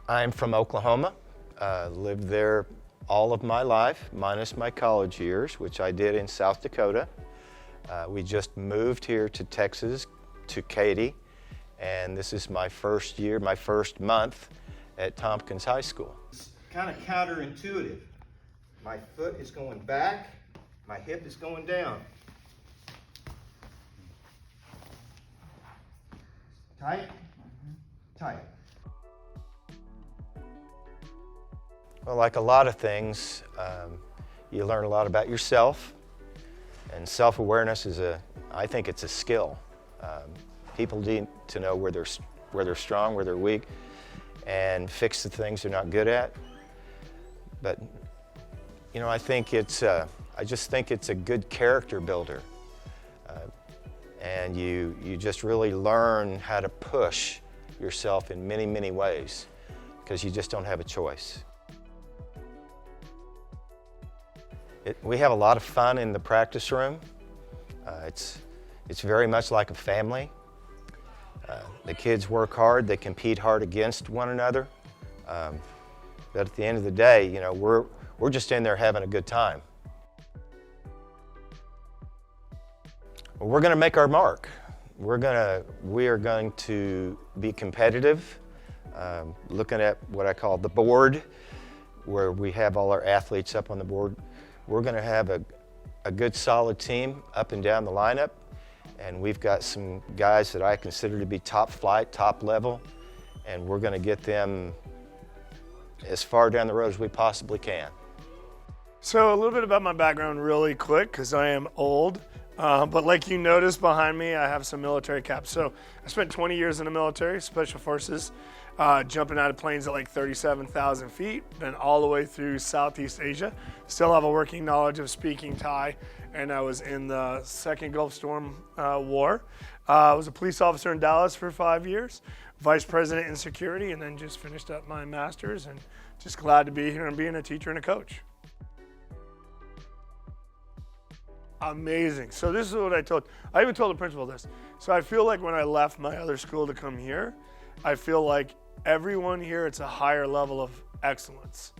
I'm from Oklahoma. Lived there all of my life, minus my college years, which I did in South Dakota. We just moved here to Texas, to Katy, and this is my first year, my first month at Tompkins High School. It's kind of counterintuitive. My foot is going back, my hip is going down. Tight, tight. Well, like a lot of things, you learn a lot about yourself, and self-awareness is I think it's a skill. People need to know where they're strong, where they're weak, and fix the things they're not good at. But you know, I just think it's a good character builder, and you just really learn how to push yourself in many, many ways, because you just don't have a choice. We have a lot of fun in the practice room. It's very much like a family. The kids work hard, they compete hard against one another. But at the end of the day, you know, we're just in there having a good time. Well, we're going to make our mark. We are going to be competitive, looking at what I call the board, where we have all our athletes up on the board. We're going to have a good solid team up and down the lineup, and we've got some guys that I consider to be top flight, top level, and we're going to get them as far down the road as we possibly can. So a little bit about my background really quick, because I am old, but like you noticed behind me, I have some military caps. So I spent 20 years in the military, Special Forces, jumping out of planes at like 37,000 feet, then all the way through Southeast Asia. Still have a working knowledge of speaking Thai, and I was in the Second Gulf Storm War. I was a police officer in Dallas for 5 years, vice president in security, and then just finished up my master's, and just glad to be here and being a teacher and a coach. Amazing. So this is what I even told the principal this. So I feel like when I left my other school to come here, I feel like everyone here, it's a higher level of excellence.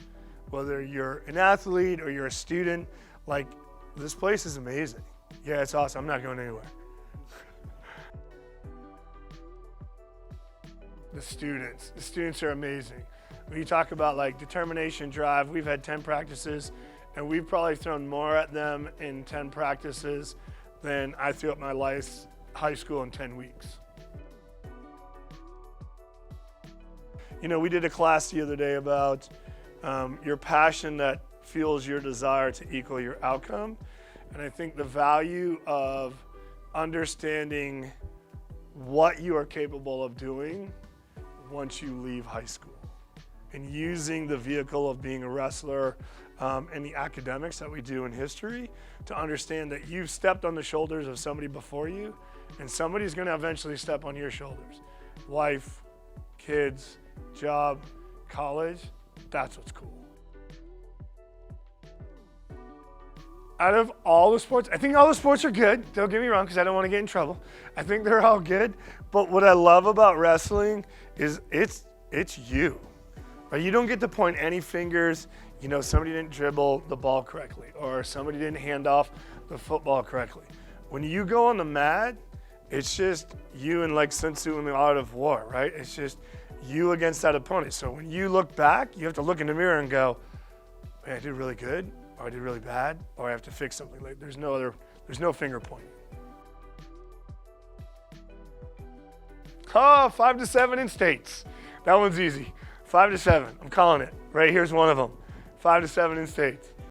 Whether you're an athlete or you're a student, like, this place is amazing. Yeah, it's awesome. I'm not going anywhere. The students are amazing. When you talk about like determination, drive, we've had 10 practices, and we've probably thrown more at them in 10 practices than I threw at my high school in 10 weeks. You know, we did a class the other day about your passion that fuels your desire to equal your outcome. And I think the value of understanding what you are capable of doing once you leave high school, and using the vehicle of being a wrestler and the academics that we do in history to understand that you've stepped on the shoulders of somebody before you, and somebody's going to eventually step on your shoulders. Wife, kids, job, college, that's what's cool. Out of all the sports, I think all the sports are good. Don't get me wrong, because I don't want to get in trouble. I think they're all good. But what I love about wrestling is it's you. Right? You don't get to point any fingers. You know, somebody didn't dribble the ball correctly, or somebody didn't hand off the football correctly. When you go on the mat, it's just you and like Sun Tzu in the Art of War, right? It's just you against that opponent. So when you look back, you have to look in the mirror and go, hey, I did really good, or I did really bad, or I have to fix something. Like, there's no finger pointing. 5 to 7 in states. That one's easy. 5 to 7, I'm calling it. Right here's one of them. 5 to 7 in states.